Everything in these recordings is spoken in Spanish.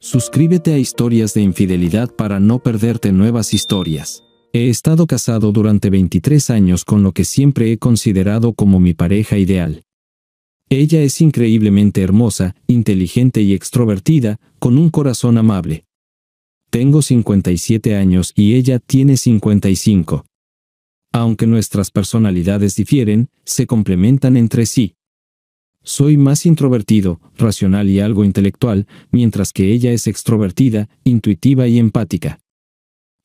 Suscríbete a Historias de Infidelidad para no perderte nuevas historias. He estado casado durante 23 años con lo que siempre he considerado como mi pareja ideal. Ella es increíblemente hermosa, inteligente y extrovertida, con un corazón amable. Tengo 57 años y ella tiene 55. Aunque nuestras personalidades difieren, se complementan entre sí. Soy más introvertido, racional y algo intelectual, mientras que ella es extrovertida, intuitiva y empática.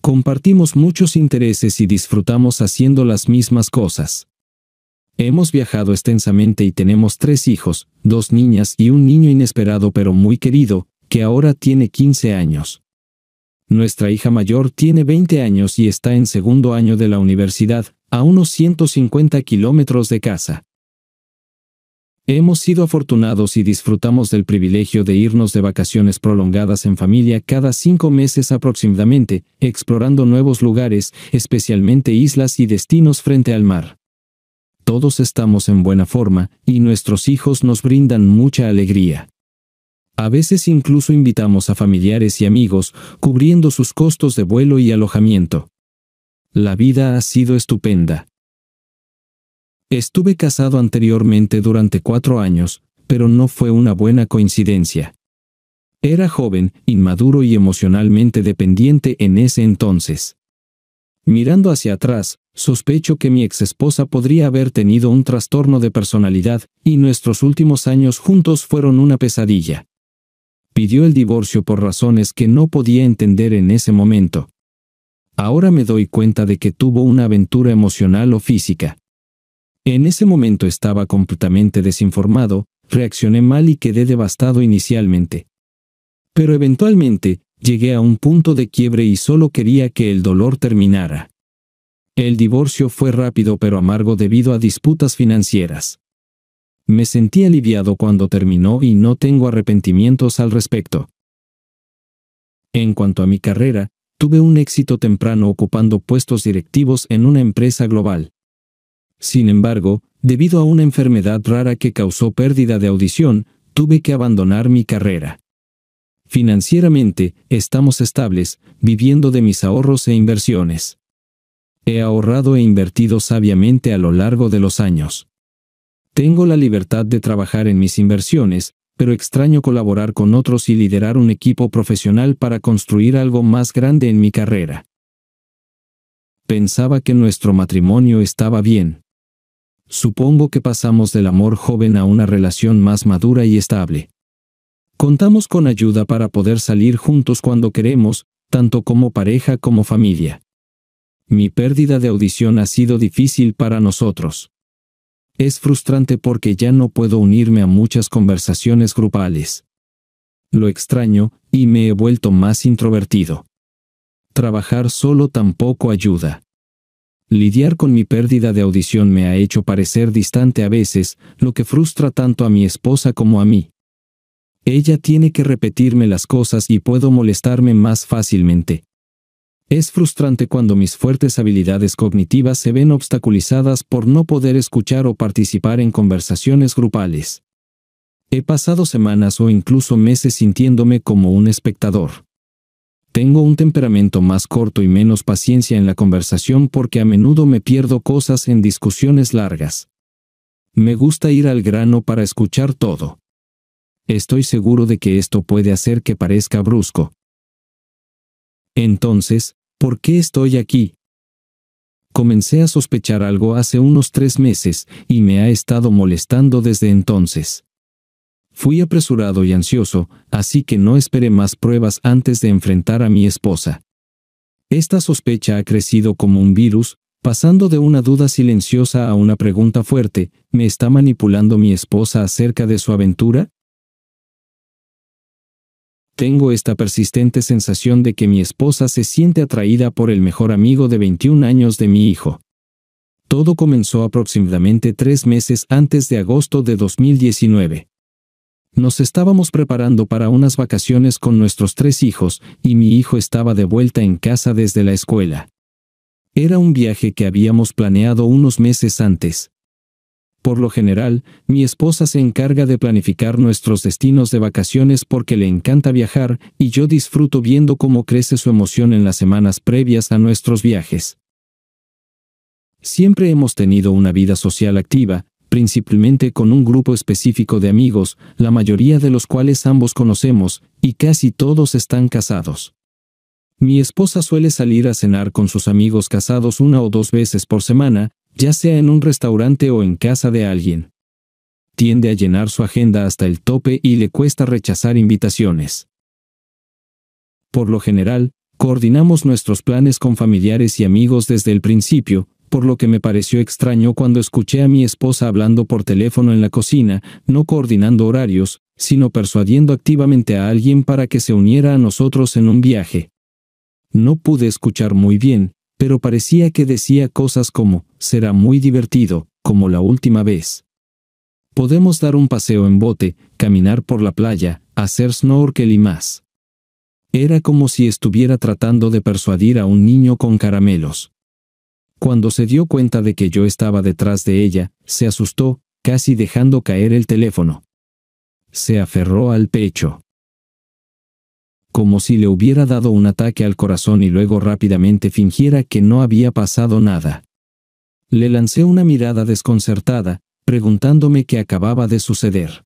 Compartimos muchos intereses y disfrutamos haciendo las mismas cosas. Hemos viajado extensamente y tenemos 3 hijos, 2 niñas y un niño inesperado pero muy querido, que ahora tiene 15 años. Nuestra hija mayor tiene 20 años y está en segundo año de la universidad, a unos 150 kilómetros de casa. Hemos sido afortunados y disfrutamos del privilegio de irnos de vacaciones prolongadas en familia cada 5 meses aproximadamente, explorando nuevos lugares, especialmente islas y destinos frente al mar. Todos estamos en buena forma, y nuestros hijos nos brindan mucha alegría. A veces incluso invitamos a familiares y amigos, cubriendo sus costos de vuelo y alojamiento. La vida ha sido estupenda. Estuve casado anteriormente durante 4 años, pero no fue una buena coincidencia. Era joven, inmaduro y emocionalmente dependiente en ese entonces. Mirando hacia atrás, sospecho que mi exesposa podría haber tenido un trastorno de personalidad, y nuestros últimos años juntos fueron una pesadilla. Pidió el divorcio por razones que no podía entender en ese momento. Ahora me doy cuenta de que tuvo una aventura emocional o física. En ese momento estaba completamente desinformado, reaccioné mal y quedé devastado inicialmente. Pero eventualmente, llegué a un punto de quiebre y solo quería que el dolor terminara. El divorcio fue rápido pero amargo debido a disputas financieras. Me sentí aliviado cuando terminó y no tengo arrepentimientos al respecto. En cuanto a mi carrera, tuve un éxito temprano ocupando puestos directivos en una empresa global. Sin embargo, debido a una enfermedad rara que causó pérdida de audición, tuve que abandonar mi carrera. Financieramente, estamos estables, viviendo de mis ahorros e inversiones. He ahorrado e invertido sabiamente a lo largo de los años. Tengo la libertad de trabajar en mis inversiones, pero extraño colaborar con otros y liderar un equipo profesional para construir algo más grande en mi carrera. Pensaba que nuestro matrimonio estaba bien. Supongo que pasamos del amor joven a una relación más madura y estable. Contamos con ayuda para poder salir juntos cuando queremos, tanto como pareja como familia. Mi pérdida de audición ha sido difícil para nosotros. Es frustrante porque ya no puedo unirme a muchas conversaciones grupales. Lo extraño, y me he vuelto más introvertido. Trabajar solo tampoco ayuda. Lidiar con mi pérdida de audición me ha hecho parecer distante a veces, lo que frustra tanto a mi esposa como a mí. Ella tiene que repetirme las cosas y puedo molestarme más fácilmente. Es frustrante cuando mis fuertes habilidades cognitivas se ven obstaculizadas por no poder escuchar o participar en conversaciones grupales. He pasado semanas o incluso meses sintiéndome como un espectador. Tengo un temperamento más corto y menos paciencia en la conversación porque a menudo me pierdo cosas en discusiones largas. Me gusta ir al grano para escuchar todo. Estoy seguro de que esto puede hacer que parezca brusco. Entonces, ¿por qué estoy aquí? Comencé a sospechar algo hace unos 3 meses, y me ha estado molestando desde entonces. Fui apresurado y ansioso, así que no esperé más pruebas antes de enfrentar a mi esposa. Esta sospecha ha crecido como un virus, pasando de una duda silenciosa a una pregunta fuerte. ¿Me está manipulando mi esposa acerca de su aventura? Tengo esta persistente sensación de que mi esposa se siente atraída por el mejor amigo de 21 años de mi hijo. Todo comenzó aproximadamente 3 meses antes de agosto de 2019. Nos estábamos preparando para unas vacaciones con nuestros 3 hijos, y mi hijo estaba de vuelta en casa desde la escuela. Era un viaje que habíamos planeado unos meses antes. Por lo general, mi esposa se encarga de planificar nuestros destinos de vacaciones porque le encanta viajar y yo disfruto viendo cómo crece su emoción en las semanas previas a nuestros viajes. Siempre hemos tenido una vida social activa, principalmente con un grupo específico de amigos, la mayoría de los cuales ambos conocemos, y casi todos están casados. Mi esposa suele salir a cenar con sus amigos casados 1 o 2 veces por semana, ya sea en un restaurante o en casa de alguien. Tiende a llenar su agenda hasta el tope y le cuesta rechazar invitaciones. Por lo general, coordinamos nuestros planes con familiares y amigos desde el principio, por lo que me pareció extraño cuando escuché a mi esposa hablando por teléfono en la cocina, no coordinando horarios, sino persuadiendo activamente a alguien para que se uniera a nosotros en un viaje. No pude escuchar muy bien, pero parecía que decía cosas como, será muy divertido, como la última vez. Podemos dar un paseo en bote, caminar por la playa, hacer snorkel y más. Era como si estuviera tratando de persuadir a un niño con caramelos. Cuando se dio cuenta de que yo estaba detrás de ella, se asustó, casi dejando caer el teléfono. Se aferró al pecho. Como si le hubiera dado un ataque al corazón y luego rápidamente fingiera que no había pasado nada. Le lancé una mirada desconcertada, preguntándome qué acababa de suceder.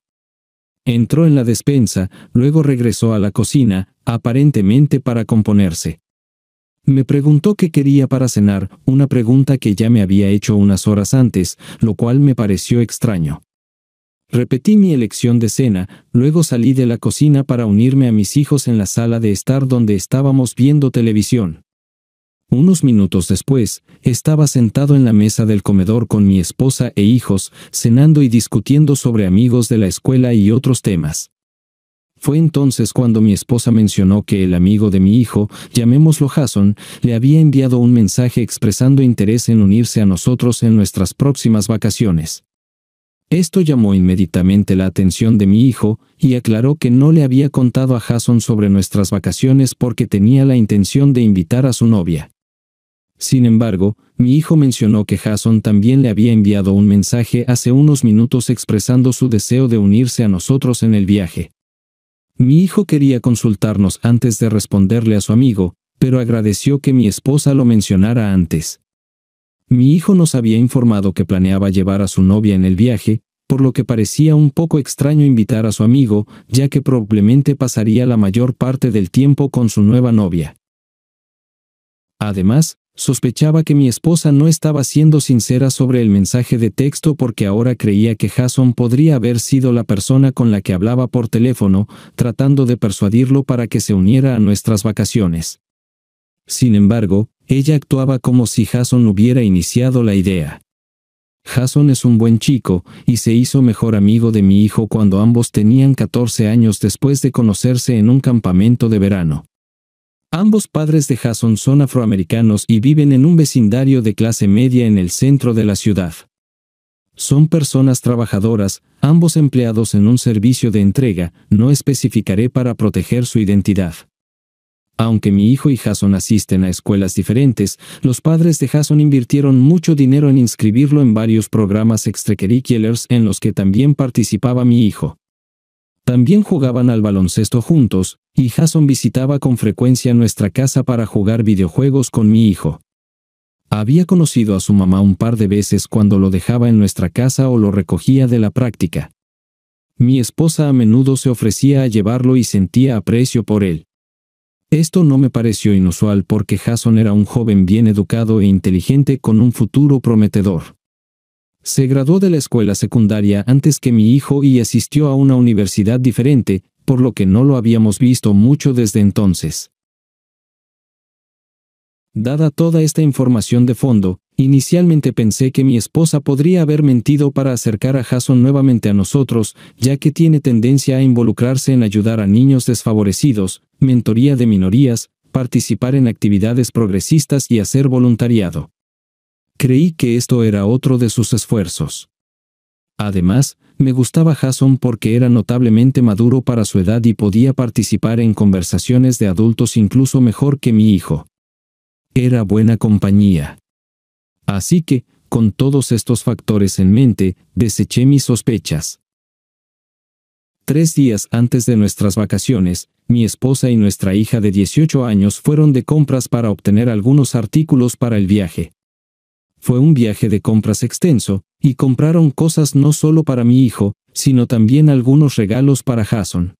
Entró en la despensa, luego regresó a la cocina, aparentemente para componerse. Me preguntó qué quería para cenar, una pregunta que ya me había hecho unas horas antes, lo cual me pareció extraño. Repetí mi elección de cena, luego salí de la cocina para unirme a mis hijos en la sala de estar donde estábamos viendo televisión. Unos minutos después, estaba sentado en la mesa del comedor con mi esposa e hijos, cenando y discutiendo sobre amigos de la escuela y otros temas. Fue entonces cuando mi esposa mencionó que el amigo de mi hijo, llamémoslo Jason, le había enviado un mensaje expresando interés en unirse a nosotros en nuestras próximas vacaciones. Esto llamó inmediatamente la atención de mi hijo, y aclaró que no le había contado a Jason sobre nuestras vacaciones porque tenía la intención de invitar a su novia. Sin embargo, mi hijo mencionó que Jason también le había enviado un mensaje hace unos minutos expresando su deseo de unirse a nosotros en el viaje. Mi hijo quería consultarnos antes de responderle a su amigo, pero agradeció que mi esposa lo mencionara antes. Mi hijo nos había informado que planeaba llevar a su novia en el viaje, por lo que parecía un poco extraño invitar a su amigo, ya que probablemente pasaría la mayor parte del tiempo con su nueva novia. Además, sospechaba que mi esposa no estaba siendo sincera sobre el mensaje de texto porque ahora creía que Jason podría haber sido la persona con la que hablaba por teléfono, tratando de persuadirlo para que se uniera a nuestras vacaciones. Sin embargo, ella actuaba como si Jason hubiera iniciado la idea. Jason es un buen chico, y se hizo mejor amigo de mi hijo cuando ambos tenían 14 años después de conocerse en un campamento de verano. Ambos padres de Jason son afroamericanos y viven en un vecindario de clase media en el centro de la ciudad. Son personas trabajadoras, ambos empleados en un servicio de entrega, no especificaré para proteger su identidad. Aunque mi hijo y Jason asisten a escuelas diferentes, los padres de Jason invirtieron mucho dinero en inscribirlo en varios programas extracurriculares en los que también participaba mi hijo. También jugaban al baloncesto juntos, y Jason visitaba con frecuencia nuestra casa para jugar videojuegos con mi hijo. Había conocido a su mamá un par de veces cuando lo dejaba en nuestra casa o lo recogía de la práctica. Mi esposa a menudo se ofrecía a llevarlo y sentía aprecio por él. Esto no me pareció inusual porque Jason era un joven bien educado e inteligente con un futuro prometedor. Se graduó de la escuela secundaria antes que mi hijo y asistió a una universidad diferente, por lo que no lo habíamos visto mucho desde entonces. Dada toda esta información de fondo, inicialmente pensé que mi esposa podría haber mentido para acercar a Jason nuevamente a nosotros, ya que tiene tendencia a involucrarse en ayudar a niños desfavorecidos, mentoría de minorías, participar en actividades progresistas y hacer voluntariado. Creí que esto era otro de sus esfuerzos. Además, me gustaba Jason porque era notablemente maduro para su edad y podía participar en conversaciones de adultos incluso mejor que mi hijo. Era buena compañía. Así que, con todos estos factores en mente, deseché mis sospechas. 3 días antes de nuestras vacaciones, mi esposa y nuestra hija de 18 años fueron de compras para obtener algunos artículos para el viaje. Fue un viaje de compras extenso, y compraron cosas no solo para mi hijo, sino también algunos regalos para Jason.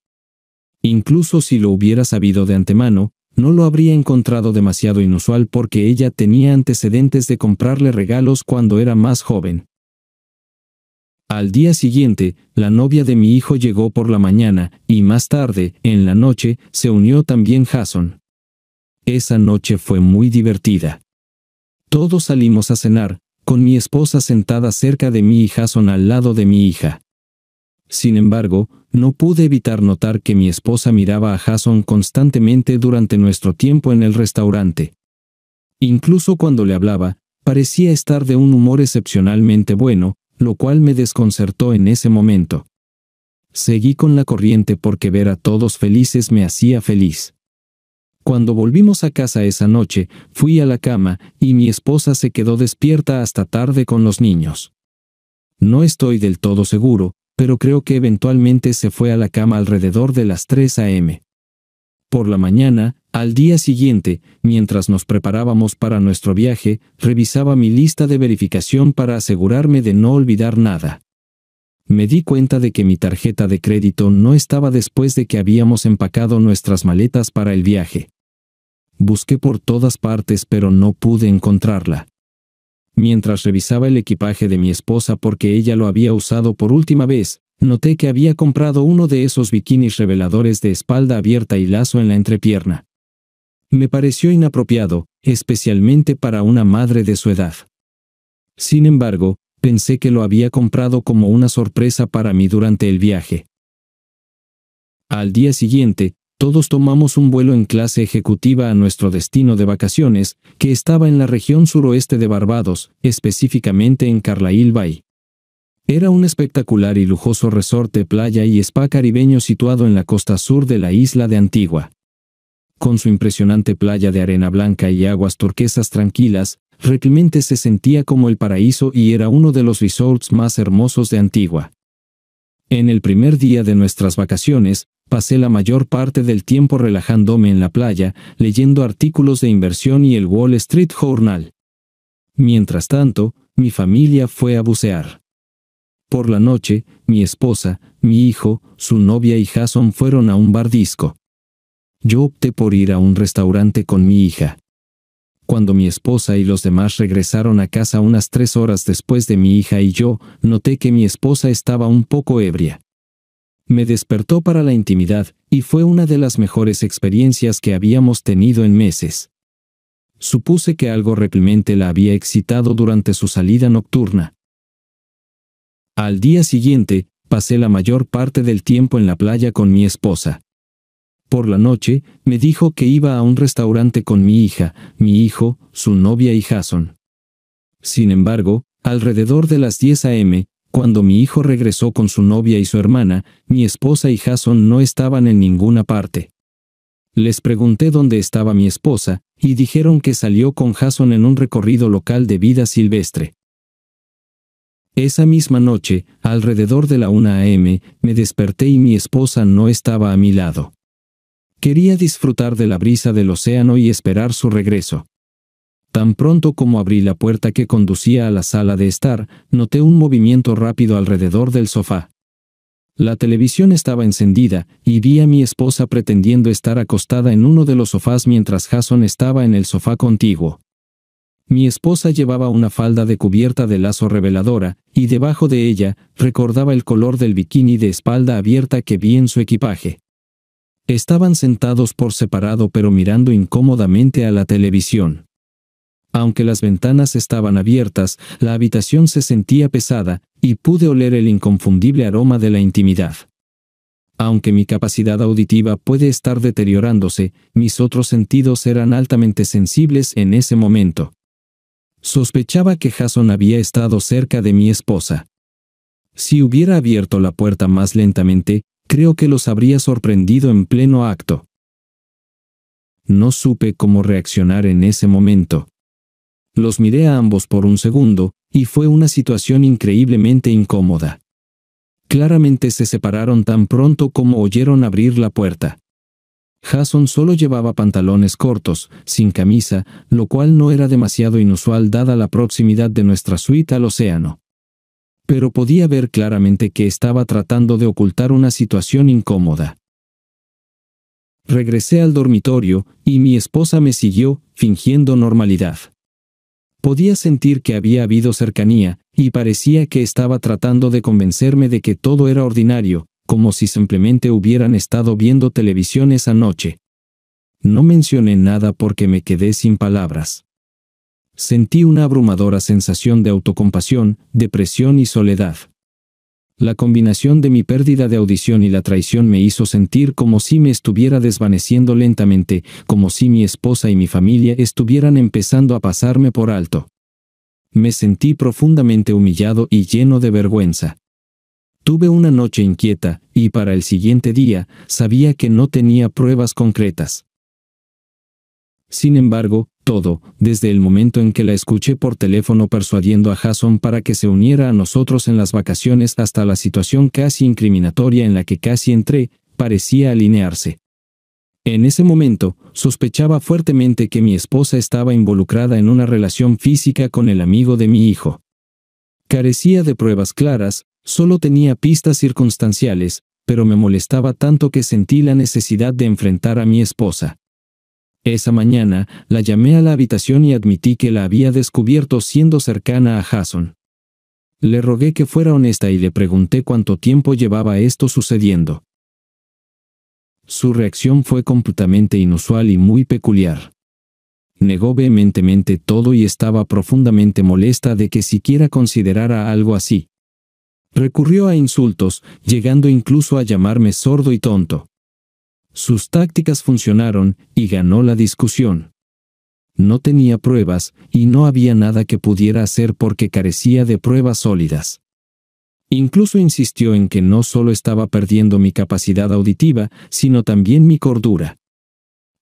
Incluso si lo hubiera sabido de antemano, no lo habría encontrado demasiado inusual porque ella tenía antecedentes de comprarle regalos cuando era más joven. Al día siguiente, la novia de mi hijo llegó por la mañana, y más tarde, en la noche, se unió también Jason. Esa noche fue muy divertida. Todos salimos a cenar, con mi esposa sentada cerca de mí y Jason al lado de mi hija. Sin embargo, no pude evitar notar que mi esposa miraba a Jason constantemente durante nuestro tiempo en el restaurante. Incluso cuando le hablaba, parecía estar de un humor excepcionalmente bueno, lo cual me desconcertó en ese momento. Seguí con la corriente porque ver a todos felices me hacía feliz. Cuando volvimos a casa esa noche, fui a la cama, y mi esposa se quedó despierta hasta tarde con los niños. No estoy del todo seguro, pero creo que eventualmente se fue a la cama alrededor de las 3 a.m. Por la mañana, al día siguiente, mientras nos preparábamos para nuestro viaje, revisaba mi lista de verificación para asegurarme de no olvidar nada. Me di cuenta de que mi tarjeta de crédito no estaba después de que habíamos empacado nuestras maletas para el viaje. Busqué por todas partes pero no pude encontrarla. Mientras revisaba el equipaje de mi esposa porque ella lo había usado por última vez, noté que había comprado uno de esos bikinis reveladores de espalda abierta y lazo en la entrepierna. Me pareció inapropiado, especialmente para una madre de su edad. Sin embargo, pensé que lo había comprado como una sorpresa para mí durante el viaje. Al día siguiente, todos tomamos un vuelo en clase ejecutiva a nuestro destino de vacaciones, que estaba en la región suroeste de Barbados, específicamente en Carlisle Bay. Era un espectacular y lujoso resort de playa y spa caribeño situado en la costa sur de la isla de Antigua. Con su impresionante playa de arena blanca y aguas turquesas tranquilas, realmente se sentía como el paraíso y era uno de los resorts más hermosos de Antigua. En el primer día de nuestras vacaciones, pasé la mayor parte del tiempo relajándome en la playa, leyendo artículos de inversión y el Wall Street Journal. Mientras tanto, mi familia fue a bucear. Por la noche, mi esposa, mi hijo, su novia y Jason fueron a un bar disco. Yo opté por ir a un restaurante con mi hija. Cuando mi esposa y los demás regresaron a casa unas 3 horas después de mi hija y yo, noté que mi esposa estaba un poco ebria. Me despertó para la intimidad, y fue una de las mejores experiencias que habíamos tenido en meses. Supuse que algo realmente la había excitado durante su salida nocturna. Al día siguiente, pasé la mayor parte del tiempo en la playa con mi esposa. Por la noche, me dijo que iba a un restaurante con mi hija, mi hijo, su novia y Jason. Sin embargo, alrededor de las 10 a.m., cuando mi hijo regresó con su novia y su hermana, mi esposa y Jason no estaban en ninguna parte. Les pregunté dónde estaba mi esposa, y dijeron que salió con Jason en un recorrido local de vida silvestre. Esa misma noche, alrededor de la 1 a.m., me desperté y mi esposa no estaba a mi lado. Quería disfrutar de la brisa del océano y esperar su regreso. Tan pronto como abrí la puerta que conducía a la sala de estar, noté un movimiento rápido alrededor del sofá. La televisión estaba encendida, y vi a mi esposa pretendiendo estar acostada en uno de los sofás mientras Jason estaba en el sofá contiguo. Mi esposa llevaba una falda de cubierta de lazo reveladora, y debajo de ella, recordaba el color del bikini de espalda abierta que vi en su equipaje. Estaban sentados por separado pero mirando incómodamente a la televisión. Aunque las ventanas estaban abiertas, la habitación se sentía pesada, y pude oler el inconfundible aroma de la intimidad. Aunque mi capacidad auditiva puede estar deteriorándose, mis otros sentidos eran altamente sensibles en ese momento. Sospechaba que Jason había estado cerca de mi esposa. Si hubiera abierto la puerta más lentamente, creo que los habría sorprendido en pleno acto. No supe cómo reaccionar en ese momento. Los miré a ambos por un segundo, y fue una situación increíblemente incómoda. Claramente se separaron tan pronto como oyeron abrir la puerta. Jason solo llevaba pantalones cortos, sin camisa, lo cual no era demasiado inusual dada la proximidad de nuestra suite al océano. Pero podía ver claramente que estaba tratando de ocultar una situación incómoda. Regresé al dormitorio, y mi esposa me siguió, fingiendo normalidad. Podía sentir que había habido cercanía, y parecía que estaba tratando de convencerme de que todo era ordinario, como si simplemente hubieran estado viendo televisión esa noche. No mencioné nada porque me quedé sin palabras. Sentí una abrumadora sensación de autocompasión, depresión y soledad. La combinación de mi pérdida de audición y la traición me hizo sentir como si me estuviera desvaneciendo lentamente, como si mi esposa y mi familia estuvieran empezando a pasarme por alto. Me sentí profundamente humillado y lleno de vergüenza. Tuve una noche inquieta, y para el siguiente día, sabía que no tenía pruebas concretas. Sin embargo, todo, desde el momento en que la escuché por teléfono persuadiendo a Jason para que se uniera a nosotros en las vacaciones hasta la situación casi incriminatoria en la que casi entré, parecía alinearse. En ese momento, sospechaba fuertemente que mi esposa estaba involucrada en una relación física con el amigo de mi hijo. Carecía de pruebas claras, solo tenía pistas circunstanciales, pero me molestaba tanto que sentí la necesidad de enfrentar a mi esposa. Esa mañana, la llamé a la habitación y admití que la había descubierto siendo cercana a Jason. Le rogué que fuera honesta y le pregunté cuánto tiempo llevaba esto sucediendo. Su reacción fue completamente inusual y muy peculiar. Negó vehementemente todo y estaba profundamente molesta de que siquiera considerara algo así. Recurrió a insultos, llegando incluso a llamarme sordo y tonto. Sus tácticas funcionaron, y ganó la discusión. No tenía pruebas, y no había nada que pudiera hacer porque carecía de pruebas sólidas. Incluso insistió en que no solo estaba perdiendo mi capacidad auditiva, sino también mi cordura.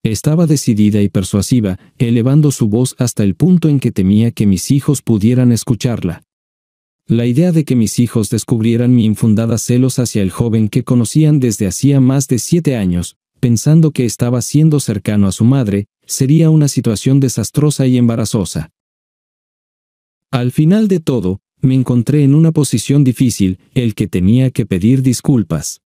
Estaba decidida y persuasiva, elevando su voz hasta el punto en que temía que mis hijos pudieran escucharla. La idea de que mis hijos descubrieran mi infundada celos hacia el joven que conocían desde hacía más de 7 años, pensando que estaba siendo cercano a su madre, sería una situación desastrosa y embarazosa. Al final de todo, me encontré en una posición difícil, el que tenía que pedir disculpas.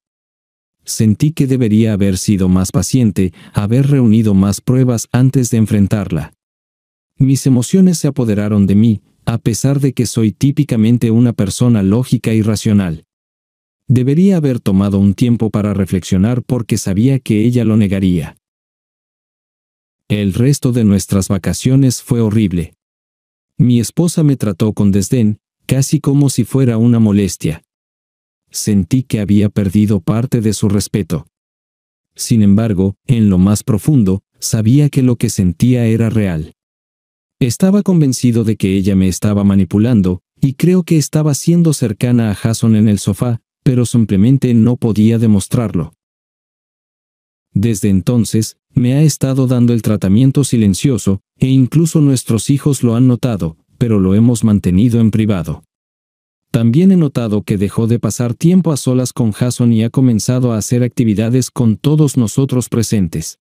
Sentí que debería haber sido más paciente, haber reunido más pruebas antes de enfrentarla. Mis emociones se apoderaron de mí, a pesar de que soy típicamente una persona lógica y racional. Debería haber tomado un tiempo para reflexionar porque sabía que ella lo negaría. El resto de nuestras vacaciones fue horrible. Mi esposa me trató con desdén, casi como si fuera una molestia. Sentí que había perdido parte de su respeto. Sin embargo, en lo más profundo, sabía que lo que sentía era real. Estaba convencido de que ella me estaba manipulando, y creo que estaba siendo cercana a Jason en el sofá, pero simplemente no podía demostrarlo. Desde entonces, me ha estado dando el tratamiento silencioso, e incluso nuestros hijos lo han notado, pero lo hemos mantenido en privado. También he notado que dejó de pasar tiempo a solas con Jason y ha comenzado a hacer actividades con todos nosotros presentes.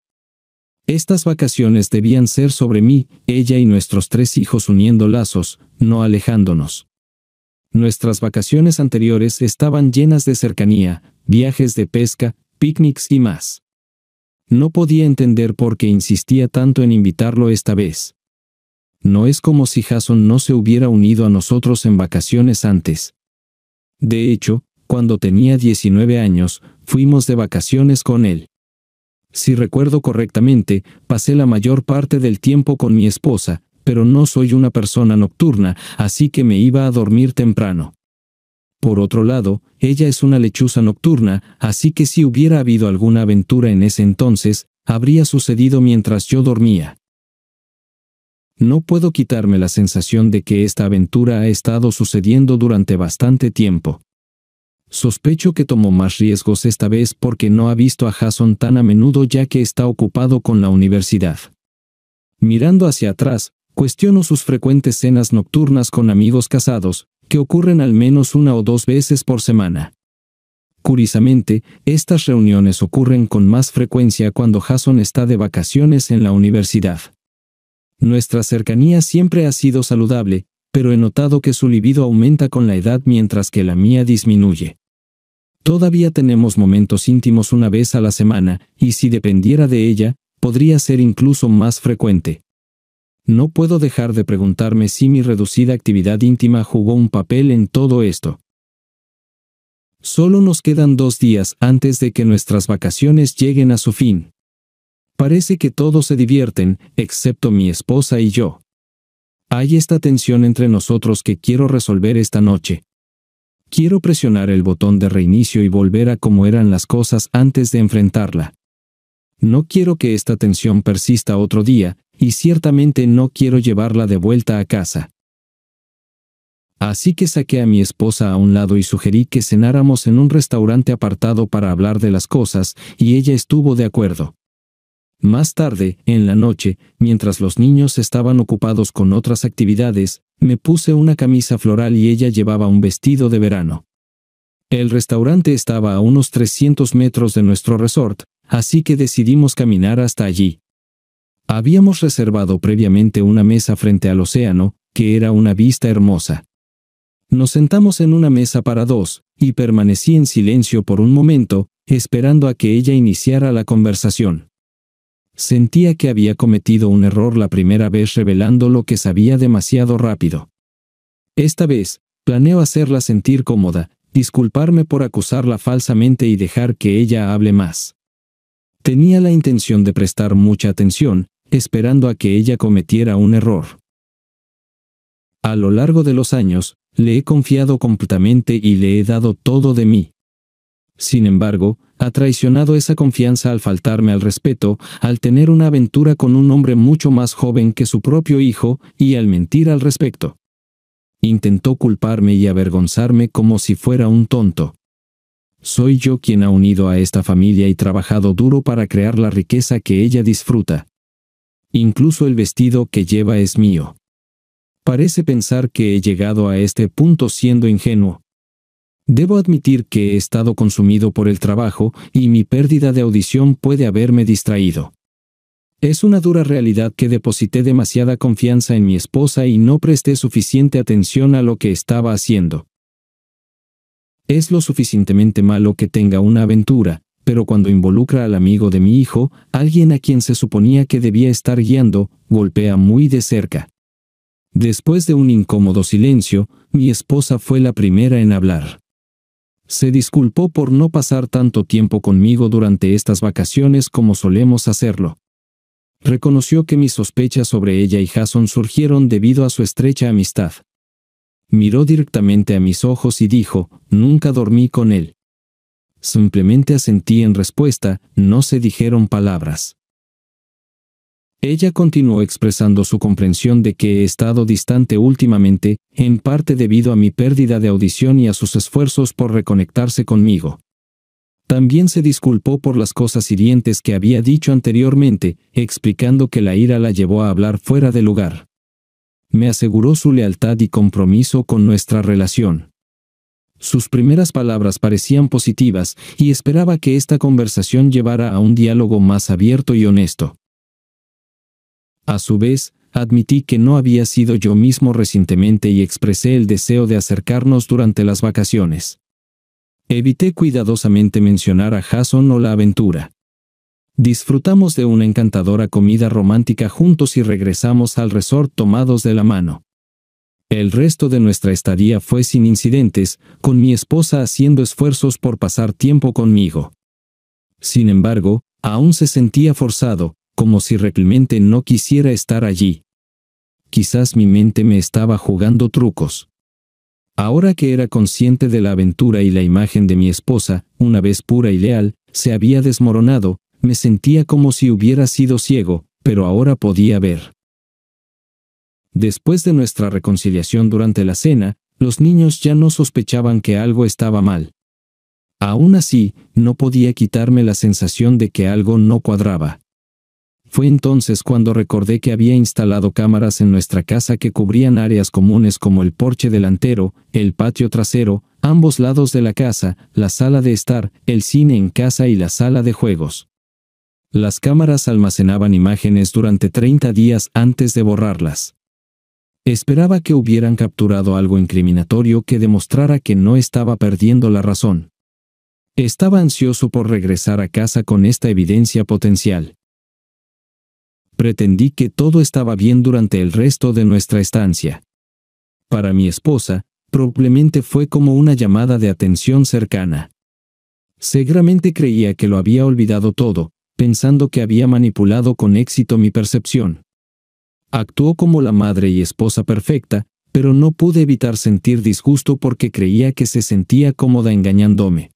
Estas vacaciones debían ser sobre mí, ella y nuestros 3 hijos uniendo lazos, no alejándonos. Nuestras vacaciones anteriores estaban llenas de cercanía, viajes de pesca, picnics y más. No podía entender por qué insistía tanto en invitarlo esta vez. No es como si Jason no se hubiera unido a nosotros en vacaciones antes. De hecho, cuando tenía 19 años, fuimos de vacaciones con él. Si recuerdo correctamente, pasé la mayor parte del tiempo con mi esposa, pero no soy una persona nocturna, así que me iba a dormir temprano. Por otro lado, ella es una lechuza nocturna, así que si hubiera habido alguna aventura en ese entonces, habría sucedido mientras yo dormía. No puedo quitarme la sensación de que esta aventura ha estado sucediendo durante bastante tiempo. Sospecho que tomó más riesgos esta vez porque no ha visto a Jason tan a menudo ya que está ocupado con la universidad. Mirando hacia atrás, Cuestiono sus frecuentes cenas nocturnas con amigos casados, que ocurren al menos 1 o 2 veces por semana. Curiosamente, estas reuniones ocurren con más frecuencia cuando Jason está de vacaciones en la universidad. Nuestra cercanía siempre ha sido saludable, pero he notado que su libido aumenta con la edad mientras que la mía disminuye. Todavía tenemos momentos íntimos 1 vez a la semana, y si dependiera de ella, podría ser incluso más frecuente. No puedo dejar de preguntarme si mi reducida actividad íntima jugó un papel en todo esto. Solo nos quedan 2 días antes de que nuestras vacaciones lleguen a su fin. Parece que todos se divierten, excepto mi esposa y yo. Hay esta tensión entre nosotros que quiero resolver esta noche. Quiero presionar el botón de reinicio y volver a como eran las cosas antes de enfrentarla. No quiero que esta tensión persista otro día, y ciertamente no quiero llevarla de vuelta a casa. Así que saqué a mi esposa a un lado y sugerí que cenáramos en un restaurante apartado para hablar de las cosas, y ella estuvo de acuerdo. Más tarde, en la noche, mientras los niños estaban ocupados con otras actividades, me puse una camisa floral y ella llevaba un vestido de verano. El restaurante estaba a unos 300 metros de nuestro resort, así que decidimos caminar hasta allí. Habíamos reservado previamente una mesa frente al océano, que era una vista hermosa. Nos sentamos en una mesa para 2, y permanecí en silencio por un momento, esperando a que ella iniciara la conversación. Sentía que había cometido un error la primera vez revelando lo que sabía demasiado rápido. Esta vez, planeo hacerla sentir cómoda, disculparme por acusarla falsamente y dejar que ella hable más. Tenía la intención de prestar mucha atención, esperando a que ella cometiera un error. A lo largo de los años, le he confiado completamente y le he dado todo de mí. Sin embargo, ha traicionado esa confianza al faltarme al respeto, al tener una aventura con un hombre mucho más joven que su propio hijo, y al mentir al respecto. Intentó culparme y avergonzarme como si fuera un tonto. Soy yo quien ha unido a esta familia y trabajado duro para crear la riqueza que ella disfruta. Incluso el vestido que lleva es mío. Parece pensar que he llegado a este punto siendo ingenuo. Debo admitir que he estado consumido por el trabajo y mi pérdida de audición puede haberme distraído. Es una dura realidad que deposité demasiada confianza en mi esposa y no presté suficiente atención a lo que estaba haciendo. Es lo suficientemente malo que tenga una aventura, pero cuando involucra al amigo de mi hijo, alguien a quien se suponía que debía estar guiando, golpea muy de cerca. Después de un incómodo silencio, mi esposa fue la primera en hablar. Se disculpó por no pasar tanto tiempo conmigo durante estas vacaciones como solemos hacerlo. Reconoció que mis sospechas sobre ella y Jason surgieron debido a su estrecha amistad. Miró directamente a mis ojos y dijo, «Nunca dormí con él». Simplemente asentí en respuesta, no se dijeron palabras. Ella continuó expresando su comprensión de que he estado distante últimamente, en parte debido a mi pérdida de audición y a sus esfuerzos por reconectarse conmigo. También se disculpó por las cosas hirientes que había dicho anteriormente, explicando que la ira la llevó a hablar fuera de lugar. Me aseguró su lealtad y compromiso con nuestra relación. Sus primeras palabras parecían positivas, y esperaba que esta conversación llevara a un diálogo más abierto y honesto. A su vez, admití que no había sido yo mismo recientemente y expresé el deseo de acercarnos durante las vacaciones. Evité cuidadosamente mencionar a Jason o la aventura. Disfrutamos de una encantadora comida romántica juntos y regresamos al resort tomados de la mano. El resto de nuestra estadía fue sin incidentes, con mi esposa haciendo esfuerzos por pasar tiempo conmigo. Sin embargo, aún se sentía forzado, como si realmente no quisiera estar allí. Quizás mi mente me estaba jugando trucos. Ahora que era consciente de la aventura y la imagen de mi esposa, una vez pura y leal, se había desmoronado, me sentía como si hubiera sido ciego, pero ahora podía ver. Después de nuestra reconciliación durante la cena, los niños ya no sospechaban que algo estaba mal. Aún así, no podía quitarme la sensación de que algo no cuadraba. Fue entonces cuando recordé que había instalado cámaras en nuestra casa que cubrían áreas comunes como el porche delantero, el patio trasero, ambos lados de la casa, la sala de estar, el cine en casa y la sala de juegos. Las cámaras almacenaban imágenes durante 30 días antes de borrarlas. Esperaba que hubieran capturado algo incriminatorio que demostrara que no estaba perdiendo la razón. Estaba ansioso por regresar a casa con esta evidencia potencial. Pretendí que todo estaba bien durante el resto de nuestra estancia. Para mi esposa, probablemente fue como una llamada de atención cercana. Seguramente creía que lo había olvidado todo, pensando que había manipulado con éxito mi percepción. Actuó como la madre y esposa perfecta, pero no pude evitar sentir disgusto porque creía que se sentía cómoda engañándome.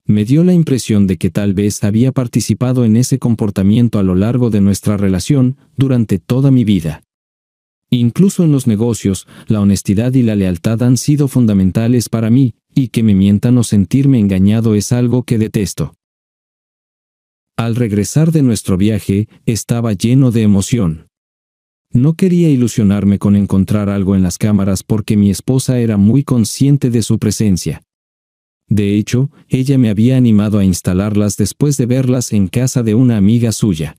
Me dio la impresión de que tal vez había participado en ese comportamiento a lo largo de nuestra relación durante toda mi vida. Incluso en los negocios, la honestidad y la lealtad han sido fundamentales para mí, y que me mientan o sentirme engañado es algo que detesto. Al regresar de nuestro viaje, estaba lleno de emoción. No quería ilusionarme con encontrar algo en las cámaras porque mi esposa era muy consciente de su presencia. De hecho, ella me había animado a instalarlas después de verlas en casa de una amiga suya.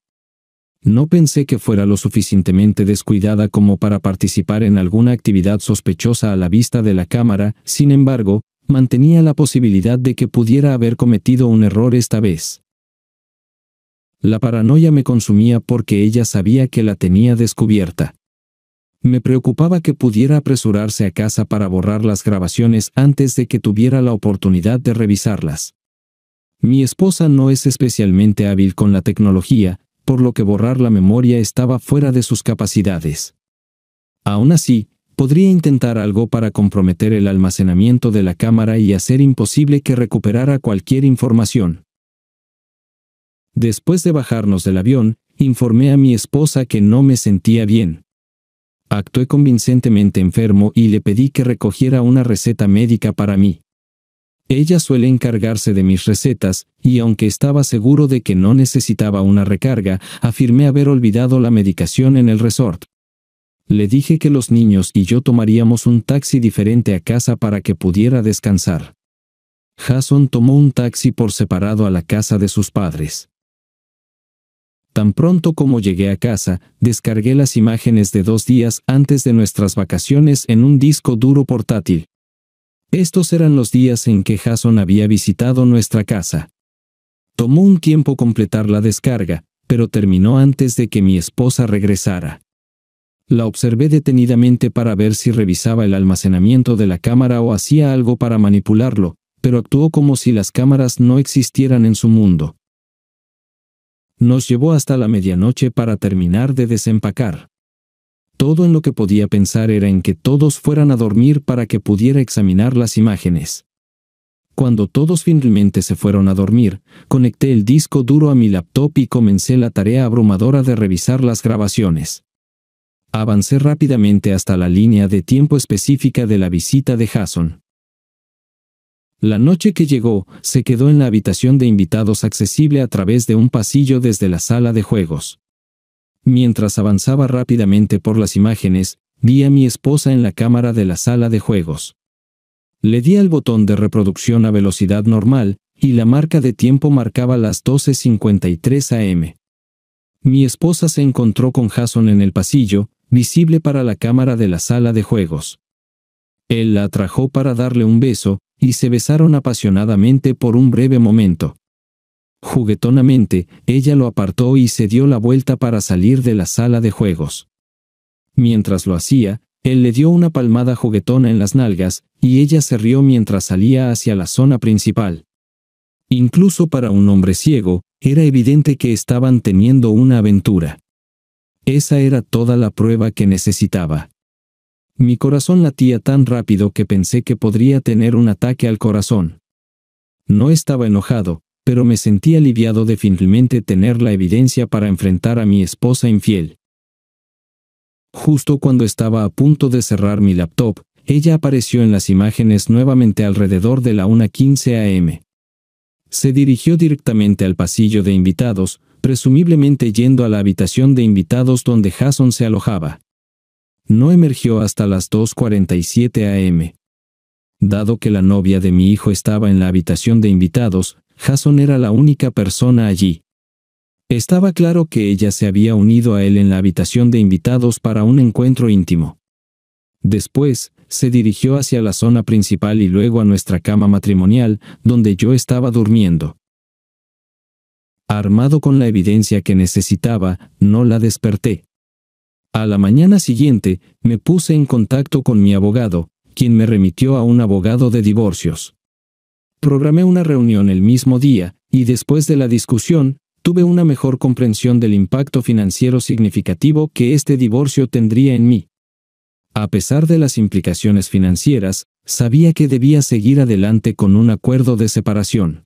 No pensé que fuera lo suficientemente descuidada como para participar en alguna actividad sospechosa a la vista de la cámara, sin embargo, mantenía la posibilidad de que pudiera haber cometido un error esta vez. La paranoia me consumía porque ella sabía que la tenía descubierta. Me preocupaba que pudiera apresurarse a casa para borrar las grabaciones antes de que tuviera la oportunidad de revisarlas. Mi esposa no es especialmente hábil con la tecnología, por lo que borrar la memoria estaba fuera de sus capacidades. Aún así, podría intentar algo para comprometer el almacenamiento de la cámara y hacer imposible que recuperara cualquier información. Después de bajarnos del avión, informé a mi esposa que no me sentía bien. Actué convincentemente enfermo y le pedí que recogiera una receta médica para mí. Ella suele encargarse de mis recetas, y aunque estaba seguro de que no necesitaba una recarga, afirmé haber olvidado la medicación en el resort. Le dije que los niños y yo tomaríamos un taxi diferente a casa para que pudiera descansar. Jason tomó un taxi por separado a la casa de sus padres. Tan pronto como llegué a casa, descargué las imágenes de 2 días antes de nuestras vacaciones en un disco duro portátil. Estos eran los días en que Jason había visitado nuestra casa. Tomó un tiempo completar la descarga, pero terminó antes de que mi esposa regresara. La observé detenidamente para ver si revisaba el almacenamiento de la cámara o hacía algo para manipularlo, pero actuó como si las cámaras no existieran en su mundo. Nos llevó hasta la medianoche para terminar de desempacar. Todo en lo que podía pensar era en que todos fueran a dormir para que pudiera examinar las imágenes. Cuando todos finalmente se fueron a dormir, conecté el disco duro a mi laptop y comencé la tarea abrumadora de revisar las grabaciones. Avancé rápidamente hasta la línea de tiempo específica de la visita de Jason. La noche que llegó, se quedó en la habitación de invitados accesible a través de un pasillo desde la sala de juegos. Mientras avanzaba rápidamente por las imágenes, vi a mi esposa en la cámara de la sala de juegos. Le di al botón de reproducción a velocidad normal, y la marca de tiempo marcaba las 12:53 am. Mi esposa se encontró con Jason en el pasillo, visible para la cámara de la sala de juegos. Él la atrajo para darle un beso, y se besaron apasionadamente por un breve momento. Juguetonamente, ella lo apartó y se dio la vuelta para salir de la sala de juegos. Mientras lo hacía, él le dio una palmada juguetona en las nalgas, y ella se rió mientras salía hacia la zona principal. Incluso para un hombre ciego, era evidente que estaban teniendo una aventura. Esa era toda la prueba que necesitaba. Mi corazón latía tan rápido que pensé que podría tener un ataque al corazón. No estaba enojado, pero me sentí aliviado de finalmente tener la evidencia para enfrentar a mi esposa infiel. Justo cuando estaba a punto de cerrar mi laptop, ella apareció en las imágenes nuevamente alrededor de la 1:15 am. Se dirigió directamente al pasillo de invitados, presumiblemente yendo a la habitación de invitados donde Jason se alojaba. No emergió hasta las 2:47 am. Dado que la novia de mi hijo estaba en la habitación de invitados, Jason era la única persona allí. Estaba claro que ella se había unido a él en la habitación de invitados para un encuentro íntimo. Después, se dirigió hacia la zona principal y luego a nuestra cama matrimonial, donde yo estaba durmiendo. Armado con la evidencia que necesitaba, no la desperté. A la mañana siguiente, me puse en contacto con mi abogado, quien me remitió a un abogado de divorcios. Programé una reunión el mismo día, y después de la discusión, tuve una mejor comprensión del impacto financiero significativo que este divorcio tendría en mí. A pesar de las implicaciones financieras, sabía que debía seguir adelante con un acuerdo de separación.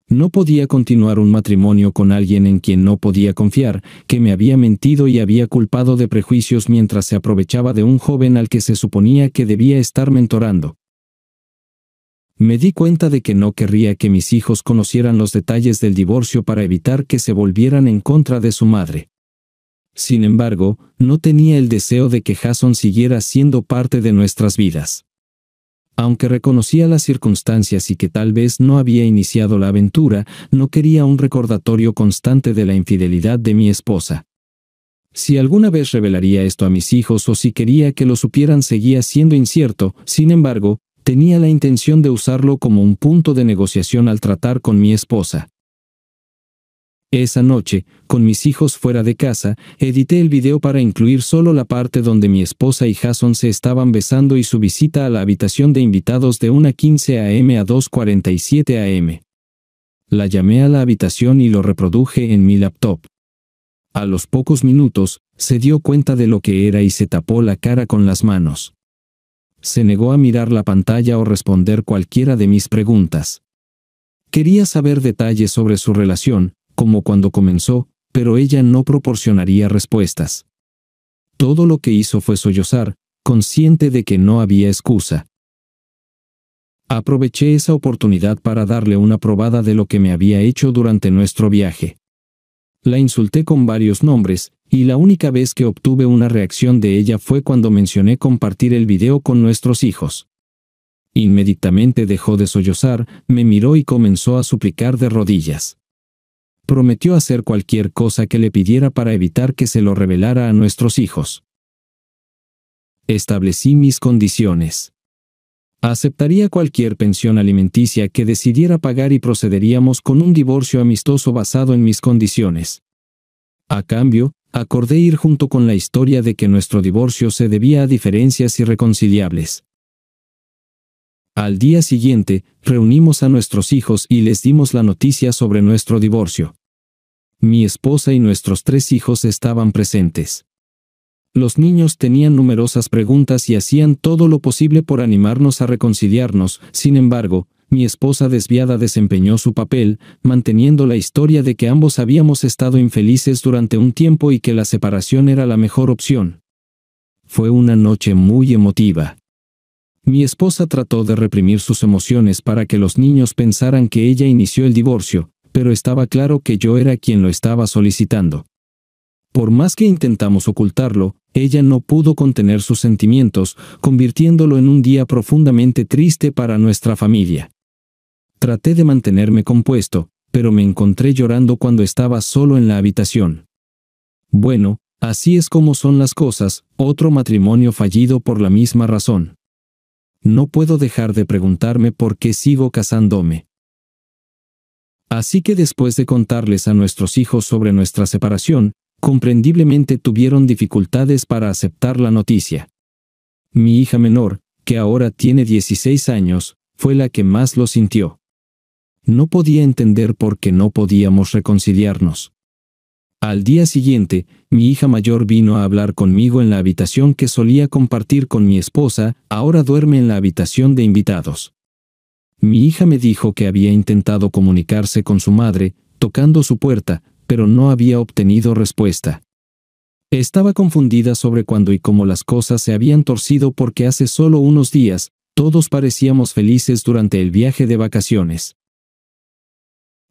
No podía continuar un matrimonio con alguien en quien no podía confiar, que me había mentido y había culpado de prejuicios mientras se aprovechaba de un joven al que se suponía que debía estar mentorando. Me di cuenta de que no querría que mis hijos conocieran los detalles del divorcio para evitar que se volvieran en contra de su madre. Sin embargo, no tenía el deseo de que Jason siguiera siendo parte de nuestras vidas. Aunque reconocía las circunstancias y que tal vez no había iniciado la aventura, no quería un recordatorio constante de la infidelidad de mi esposa. Si alguna vez revelaría esto a mis hijos o si quería que lo supieran seguía siendo incierto, sin embargo, tenía la intención de usarlo como un punto de negociación al tratar con mi esposa. Esa noche, con mis hijos fuera de casa, edité el video para incluir solo la parte donde mi esposa y Jason se estaban besando y su visita a la habitación de invitados de 1:15 am a 2:47 am. La llamé a la habitación y lo reproduje en mi laptop. A los pocos minutos, se dio cuenta de lo que era y se tapó la cara con las manos. Se negó a mirar la pantalla o responder cualquiera de mis preguntas. Quería saber detalles sobre su relación, como cuando comenzó, pero ella no proporcionaría respuestas. Todo lo que hizo fue sollozar, consciente de que no había excusa. Aproveché esa oportunidad para darle una probada de lo que me había hecho durante nuestro viaje. La insulté con varios nombres, y la única vez que obtuve una reacción de ella fue cuando mencioné compartir el video con nuestros hijos. Inmediatamente dejó de sollozar, me miró y comenzó a suplicar de rodillas. Prometió hacer cualquier cosa que le pidiera para evitar que se lo revelara a nuestros hijos. Establecí mis condiciones. Aceptaría cualquier pensión alimenticia que decidiera pagar y procederíamos con un divorcio amistoso basado en mis condiciones. A cambio, acordé ir junto con la historia de que nuestro divorcio se debía a diferencias irreconciliables. Al día siguiente, reunimos a nuestros hijos y les dimos la noticia sobre nuestro divorcio. Mi esposa y nuestros 3 hijos estaban presentes. Los niños tenían numerosas preguntas y hacían todo lo posible por animarnos a reconciliarnos. Sin embargo, mi esposa desviada desempeñó su papel, manteniendo la historia de que ambos habíamos estado infelices durante un tiempo y que la separación era la mejor opción. Fue una noche muy emotiva. Mi esposa trató de reprimir sus emociones para que los niños pensaran que ella inició el divorcio, pero estaba claro que yo era quien lo estaba solicitando. Por más que intentamos ocultarlo, ella no pudo contener sus sentimientos, convirtiéndolo en un día profundamente triste para nuestra familia. Traté de mantenerme compuesto, pero me encontré llorando cuando estaba solo en la habitación. Bueno, así es como son las cosas, otro matrimonio fallido por la misma razón. No puedo dejar de preguntarme por qué sigo casándome. Así que después de contarles a nuestros hijos sobre nuestra separación, comprendiblemente tuvieron dificultades para aceptar la noticia. Mi hija menor, que ahora tiene 16 años, fue la que más lo sintió. No podía entender por qué no podíamos reconciliarnos. Al día siguiente, mi hija mayor vino a hablar conmigo en la habitación que solía compartir con mi esposa, ahora duerme en la habitación de invitados. Mi hija me dijo que había intentado comunicarse con su madre, tocando su puerta, pero no había obtenido respuesta. Estaba confundida sobre cuándo y cómo las cosas se habían torcido porque hace solo unos días, todos parecíamos felices durante el viaje de vacaciones.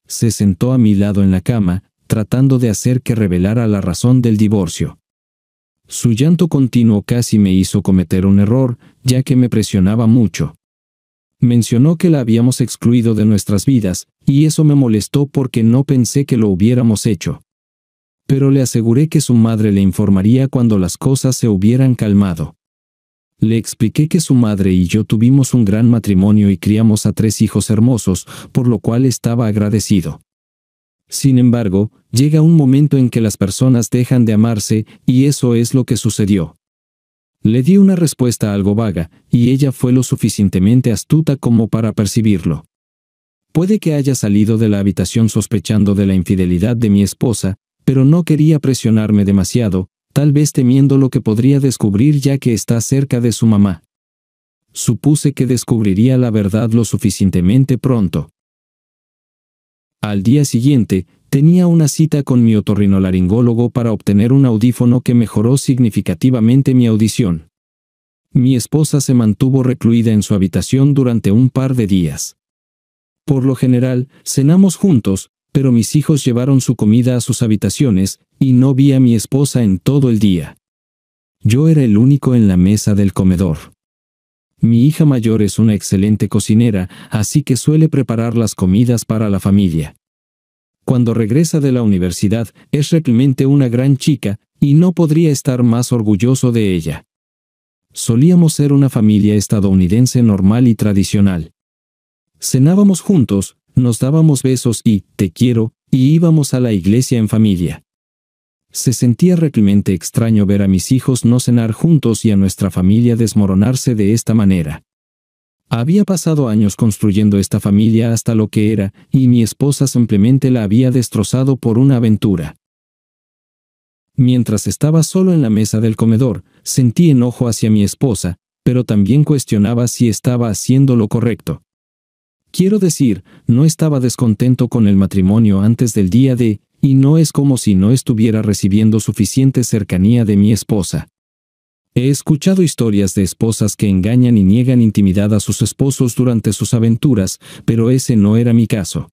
Se sentó a mi lado en la cama, tratando de hacer que revelara la razón del divorcio. Su llanto continuo casi me hizo cometer un error, ya que me presionaba mucho. Mencionó que la habíamos excluido de nuestras vidas, y eso me molestó porque no pensé que lo hubiéramos hecho. Pero le aseguré que su madre le informaría cuando las cosas se hubieran calmado. Le expliqué que su madre y yo tuvimos un gran matrimonio y criamos a 3 hijos hermosos, por lo cual estaba agradecido. Sin embargo, llega un momento en que las personas dejan de amarse, y eso es lo que sucedió. Le di una respuesta algo vaga, y ella fue lo suficientemente astuta como para percibirlo. Puede que haya salido de la habitación sospechando de la infidelidad de mi esposa, pero no quería presionarme demasiado, tal vez temiendo lo que podría descubrir ya que está cerca de su mamá. Supuse que descubriría la verdad lo suficientemente pronto. Al día siguiente, tenía una cita con mi otorrinolaringólogo para obtener un audífono que mejoró significativamente mi audición. Mi esposa se mantuvo recluida en su habitación durante un par de días. Por lo general, cenamos juntos, pero mis hijos llevaron su comida a sus habitaciones, y no vi a mi esposa en todo el día. Yo era el único en la mesa del comedor. Mi hija mayor es una excelente cocinera, así que suele preparar las comidas para la familia. Cuando regresa de la universidad, es realmente una gran chica, y no podría estar más orgulloso de ella. Solíamos ser una familia estadounidense normal y tradicional. Cenábamos juntos, nos dábamos besos y «te quiero», y íbamos a la iglesia en familia. Se sentía realmente extraño ver a mis hijos no cenar juntos y a nuestra familia desmoronarse de esta manera. Había pasado años construyendo esta familia hasta lo que era, y mi esposa simplemente la había destrozado por una aventura. Mientras estaba solo en la mesa del comedor, sentí enojo hacia mi esposa, pero también cuestionaba si estaba haciendo lo correcto. Quiero decir, no estaba descontento con el matrimonio antes del día D, y no es como si no estuviera recibiendo suficiente cercanía de mi esposa. He escuchado historias de esposas que engañan y niegan intimidad a sus esposos durante sus aventuras, pero ese no era mi caso.